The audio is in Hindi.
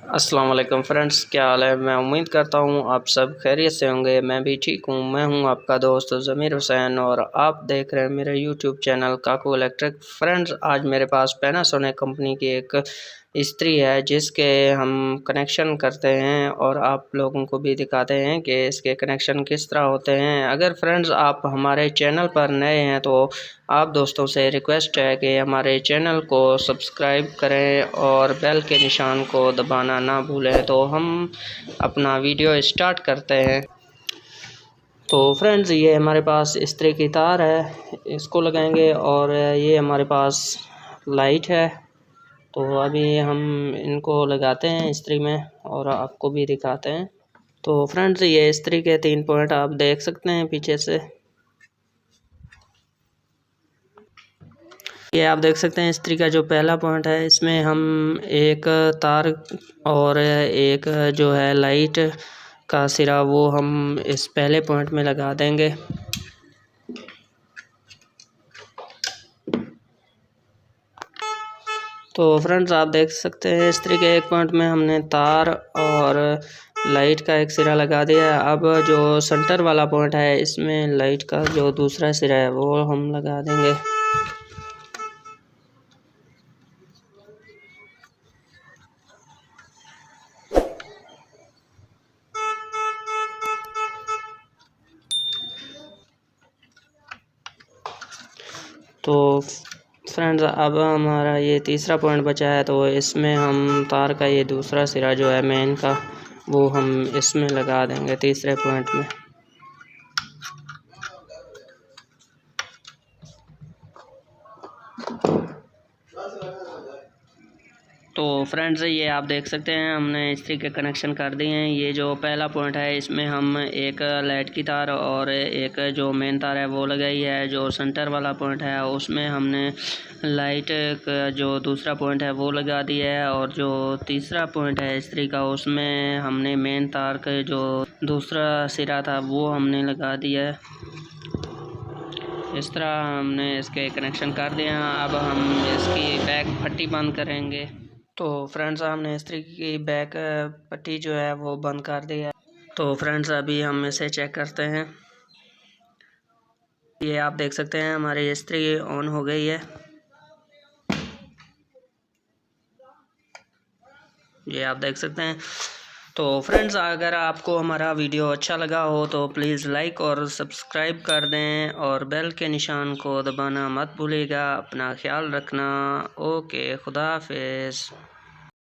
अस्सलाम वालेकुम फ्रेंड्स, क्या हाल है। मैं उम्मीद करता हूँ आप सब खैरियत से होंगे। मैं भी ठीक हूँ। मैं हूँ आपका दोस्त ज़मीर हुसैन और आप देख रहे हैं मेरे यूट्यूब चैनल काकू इलेक्ट्रिक। फ्रेंड्स, आज मेरे पास पैनासोनिक कंपनी की एक इस्त्री है जिसके हम कनेक्शन करते हैं और आप लोगों को भी दिखाते हैं कि इसके कनेक्शन किस तरह होते हैं। अगर फ्रेंड्स आप हमारे चैनल पर नए हैं तो आप दोस्तों से रिक्वेस्ट है कि हमारे चैनल को सब्सक्राइब करें और बेल के निशान को दबाना ना भूलें। तो हम अपना वीडियो स्टार्ट करते हैं। तो फ्रेंड्स, ये हमारे पास इस्त्री की तार है, इसको लगाएंगे और ये हमारे पास लाइट है। तो अभी हम इनको लगाते हैं इस्त्री में और आपको भी दिखाते हैं। तो फ्रेंड्स, ये इस्त्री के 3 पॉइंट आप देख सकते हैं पीछे से। ये आप देख सकते हैं इस्त्री का जो पहला पॉइंट है, इसमें हम एक तार और एक जो है लाइट का सिरा वो हम इस पहले पॉइंट में लगा देंगे। तो फ्रेंड्स, आप देख सकते हैं इस्त्री के एक पॉइंट में हमने तार और लाइट का एक सिरा लगा दिया है। अब जो सेंटर वाला पॉइंट है, इसमें लाइट का जो दूसरा सिरा है वो हम लगा देंगे। तो फ्रेंड्स, अब हमारा ये तीसरा पॉइंट बचा है, तो इसमें हम तार का ये दूसरा सिरा जो है मेन का वो हम इसमें लगा देंगे तीसरे पॉइंट में। तो फ्रेंड्स, ये आप देख सकते हैं हमने इस्त्री के कनेक्शन कर दिए हैं। ये जो पहला पॉइंट है, इसमें हम एक लाइट की तार और एक जो मेन तार है वो लगाई है। जो सेंटर वाला पॉइंट है उसमें हमने लाइट का जो दूसरा पॉइंट है वो लगा दिया है और जो तीसरा पॉइंट है इस्त्री का, उसमें हमने मेन तार का जो दूसरा सिरा था वो हमने लगा दिया है। इस तरह हमने इसके कनेक्शन कर दिए हैं। अब हम इसकी बैक पट्टी बंद करेंगे। तो फ्रेंड्स, हमने इस्त्री की बैक पट्टी जो है वो बंद कर दी है। तो फ्रेंड्स, अभी हम इसे चेक करते हैं। ये आप देख सकते हैं हमारी इस्त्री ऑन हो गई है। ये आप देख सकते हैं। तो फ्रेंड्स, अगर आपको हमारा वीडियो अच्छा लगा हो तो प्लीज़ लाइक और सब्सक्राइब कर दें और बेल के निशान को दबाना मत भूलिएगा। अपना ख्याल रखना। ओके, खुदा हाफिज़।